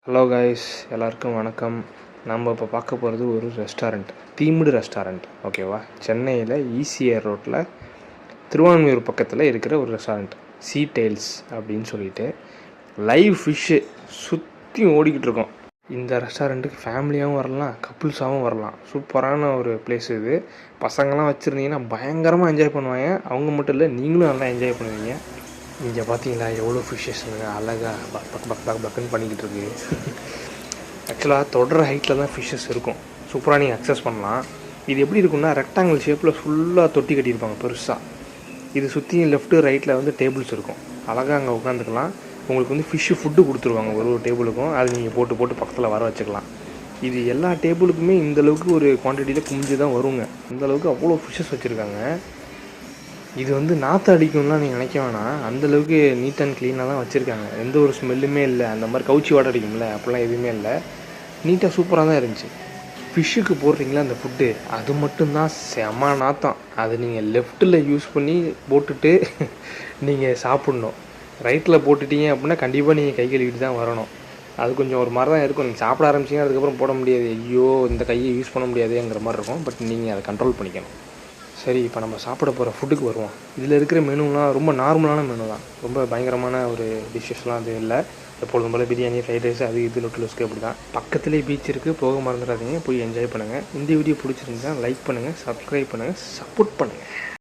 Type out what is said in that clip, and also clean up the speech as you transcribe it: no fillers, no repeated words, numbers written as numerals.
Hello guys, எல்லாருக்கும் வணக்கம். நம்ம இப்போ பார்க்க போகிறது ஒரு ரெஸ்டாரண்ட், தீம்டு ரெஸ்டாரண்ட். ஓகேவா? சென்னையில் ஈசிஆர் ரோட்டில் திருவான்மியூர் பக்கத்தில் இருக்கிற ஒரு ரெஸ்டாரண்ட், சீ டெயில்ஸ் அப்படின்னு சொல்லிட்டு லைவ் ஃபிஷ்ஷு சுற்றி ஓடிக்கிட்டு இருக்கோம். இந்த ரெஸ்டாரண்ட்டுக்கு ஃபேமிலியாகவும் வரலாம், கப்புள்ஸாகவும் வரலாம். சூப்பரான ஒரு பிளேஸ் இது. பசங்கள்லாம் வச்சுருந்தீங்கன்னா பயங்கரமாக என்ஜாய் பண்ணுவாங்க. அவங்க மட்டும் இல்லை, நீங்களும் நல்லா என்ஜாய் பண்ணுவீங்க. இங்கே பார்த்தீங்களா எவ்வளோ ஃபிஷ்ஷஸ்ங்க அழகாக பக்குன்னு பண்ணிக்கிட்டு இருக்கு. ஆக்சுவலாக தொடர ஹைட்டில் தான் ஃபிஷ்ஷஸ் இருக்கும். சூப்பராக நீங்கள் அக்சஸ் பண்ணலாம். இது எப்படி இருக்குன்னா, ரெக்டாங்கிள் ஷேப்பில் ஃபுல்லாக தொட்டி கட்டியிருப்பாங்க பெருசாக. இது சுற்றி லெஃப்ட்டு ரைட்டில் வந்து டேபிள்ஸ் இருக்கும். அழகாக அங்கே உட்காந்துக்கலாம். உங்களுக்கு வந்து ஃபிஷ்ஷு ஃபுட்டு கொடுத்துருவாங்க ஒரு டேபிளுக்கும். அது நீங்கள் போட்டு பக்கத்தில் வர வச்சுக்கலாம். இது எல்லா டேபிளுக்குமே இந்தளவுக்கு ஒரு குவான்டிட்டியில் குஞ்சு தான் வருங்க. அந்தளவுக்கு அவ்வளோ ஃபிஷ்ஷஸ் வச்சுருக்காங்க. இது வந்து நாற்று அடிக்கும்லாம் நீங்கள் நினைக்க வேணாம். அந்தளவுக்கு நீட் அண்ட் க்ளீனாக தான் வச்சுருக்காங்க. எந்த ஒரு ஸ்மெல்லுமே இல்லை. அந்த மாதிரி கவுச்சி வாடை அடிக்கும்ல, அப்படிலாம் எதுவுமே இல்லை. நீட்டாக சூப்பராக தான் இருந்துச்சு. ஃபிஷ்ஷுக்கு போடுறீங்களா அந்த ஃபுட்டு, அது மட்டும்தான் செம நாற்றம். அது நீங்கள் லெஃப்ட்டில் யூஸ் பண்ணி போட்டுட்டு நீங்கள் சாப்பிட்ணும். ரைட்டில் போட்டுட்டீங்க அப்படின்னா கண்டிப்பாக நீங்கள் கை கழுவிட்டு தான் வரணும். அது கொஞ்சம் ஒரு மாதிரி தான் இருக்கும். நீங்கள் சாப்பிட ஆரம்பிச்சிங்கன்னா அதுக்கப்புறம் போட முடியாது. ஐயோ இந்த கையை யூஸ் பண்ண முடியாதுங்கிற மாதிரி இருக்கும். பட் நீங்கள் அதை கண்ட்ரோல் பண்ணிக்கணும். சரி, இப்போ நம்ம சாப்பிட போகிற ஃபுட்டுக்கு வருவோம். இதில் இருக்கிற மெனுலாம் ரொம்ப நார்மலான மெனு தான். ரொம்ப பயங்கரமான ஒரு டிஷ்ஷஸ்லாம் அது இல்லை. எப்பொழுதும் போல் பிரியாணி, ஃப்ரைட் ரைஸ், அது இது லொட்டு அப்படி தான். பக்கத்துலேயே பீச் இருக்குது, போக மறந்துடாதீங்க. போய் என்ஜாய் பண்ணுங்கள். இந்த வீடியோ பிடிச்சிருந்தா லைக் பண்ணுங்கள், சப்ஸ்கிரைப் பண்ணுங்கள், சப்போர்ட் பண்ணுங்கள்.